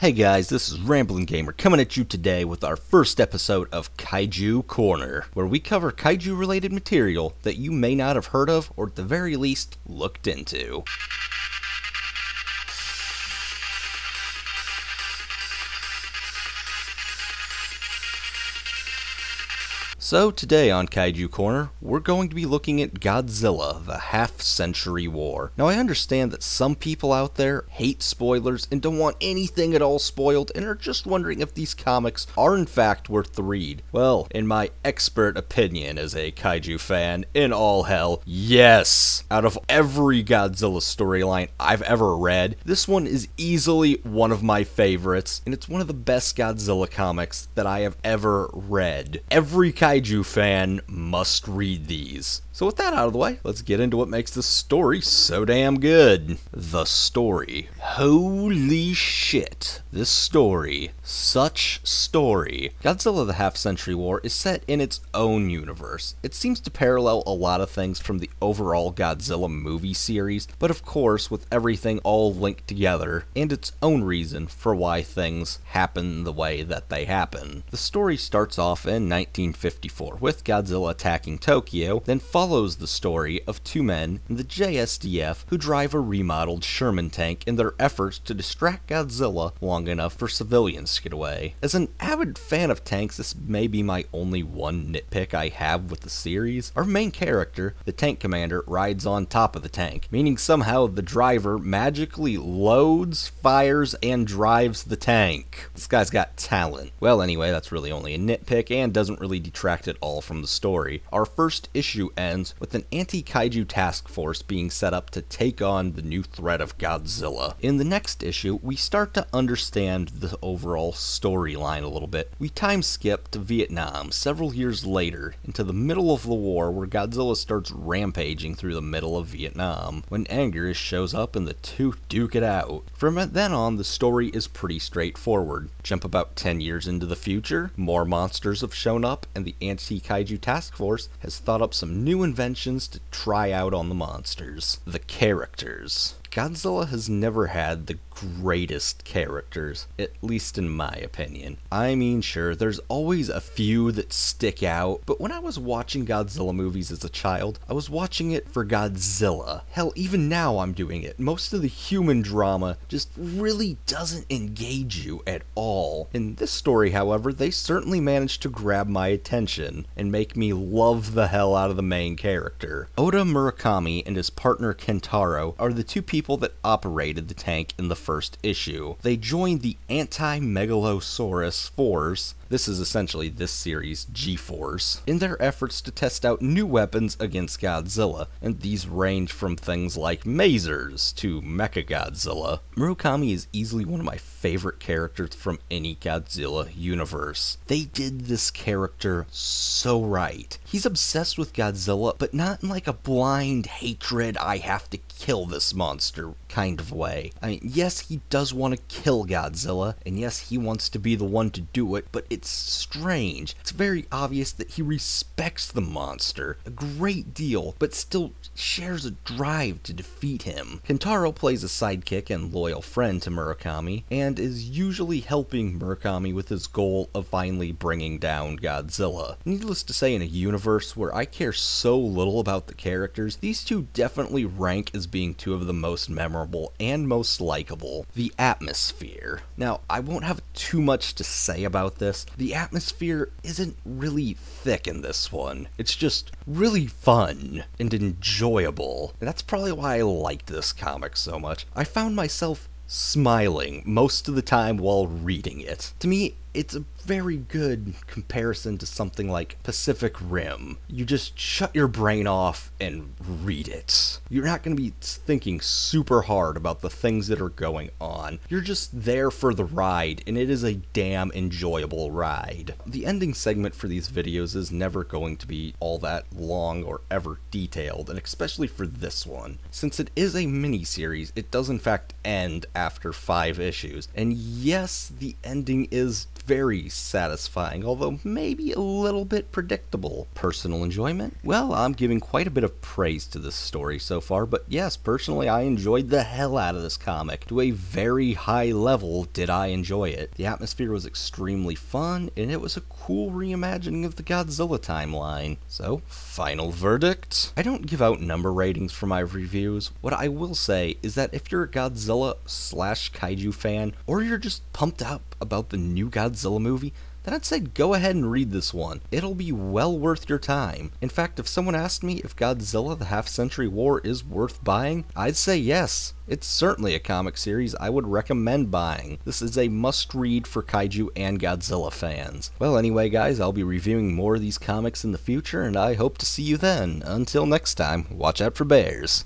Hey guys, this is Ramblin' Gamer coming at you today with our first episode of Kaiju Corner, where we cover kaiju related material that you may not have heard of or at the very least looked into. So today on Kaiju Corner, we're going to be looking at Godzilla, the Half-Century War. Now I understand that some people out there hate spoilers and don't want anything at all spoiled and are just wondering if these comics are in fact worth the read. Well, in my expert opinion as a Kaiju fan, in all hell, yes! Out of every Godzilla storyline I've ever read, this one is easily one of my favorites, and it's one of the best Godzilla comics that I have ever read. Every Kaiju fan must read these. So with that out of the way, let's get into what makes this story so damn good. The story. Holy shit. This story. Such story. Godzilla the Half-Century War is set in its own universe. It seems to parallel a lot of things from the overall Godzilla movie series, but of course with everything all linked together and its own reason for why things happen the way that they happen. The story starts off in 1954 with Godzilla attacking Tokyo, then follows the story of two men in the JSDF who drive a remodeled Sherman tank in their efforts to distract Godzilla long enough for civilians to get away. As an avid fan of tanks, this may be my only one nitpick I have with the series. Our main character, the tank commander, rides on top of the tank, meaning somehow the driver magically loads, fires, and drives the tank. This guy's got talent. Well, anyway, that's really only a nitpick and doesn't really detract at all from the story. Our first issue ends with an anti-kaiju task force being set up to take on the new threat of Godzilla. In the next issue, we start to understand the overall storyline a little bit. We time skip to Vietnam several years later into the middle of the war where Godzilla starts rampaging through the middle of Vietnam when Anguirus shows up and the two duke it out. From then on, the story is pretty straightforward. Jump about 10 years into the future, more monsters have shown up and the anti-kaiju task force has thought up some new inventions to try out on the monsters. The characters. Godzilla has never had the greatest characters, at least in my opinion. I mean, sure, there's always a few that stick out, but when I was watching Godzilla movies as a child, I was watching it for Godzilla. Hell, even now I'm doing it. Most of the human drama just really doesn't engage you at all. In this story, however, they certainly managed to grab my attention and make me love the hell out of the main character. Oda Murakami and his partner Kentaro are the two people that operated the tank in the first issue. They joined the Anti-Megalosaurus Force, this is essentially this series' G-Force, in their efforts to test out new weapons against Godzilla, and these range from things like masers to Mechagodzilla. Murakami is easily one of my favorite characters from any Godzilla universe. They did this character so right. He's obsessed with Godzilla, but not in like a blind hatred, I have to kill this monster kind of way. I mean, yes, he does want to kill Godzilla, and yes, he wants to be the one to do it, but it's strange. It's very obvious that he respects the monster a great deal, but still shares a drive to defeat him. Kentaro plays a sidekick and loyal friend to Murakami, and is usually helping Murakami with his goal of finally bringing down Godzilla. Needless to say, in a universe where I care so little about the characters, these two definitely rank as being two of the most memorable and most likable. The atmosphere. Now, I won't have too much to say about this. The atmosphere isn't really thick in this one. It's just really fun and enjoyable. And that's probably why I liked this comic so much. I found myself smiling most of the time while reading it. To me, it's a very good comparison to something like Pacific Rim. You just shut your brain off and read it. You're not going to be thinking super hard about the things that are going on. You're just there for the ride, and it is a damn enjoyable ride. The ending segment for these videos is never going to be all that long or ever detailed, and especially for this one. Since it is a mini-series, it does in fact end after 5 issues. And yes, the ending is very satisfying, although maybe a little bit predictable. Personal enjoyment? Well, I'm giving quite a bit of praise to this story so far, but yes, personally I enjoyed the hell out of this comic. To a very high level did I enjoy it. The atmosphere was extremely fun, and it was a cool reimagining of the Godzilla timeline. So, final verdict? I don't give out number ratings for my reviews. What I will say is that if you're a Godzilla/Kaiju fan, or you're just pumped up about the new Godzilla movie, then I'd say go ahead and read this one. It'll be well worth your time. In fact, if someone asked me if Godzilla the Half-Century War is worth buying, I'd say yes. It's certainly a comic series I would recommend buying. This is a must-read for Kaiju and Godzilla fans. Well, anyway guys, I'll be reviewing more of these comics in the future, and I hope to see you then. Until next time, watch out for bears.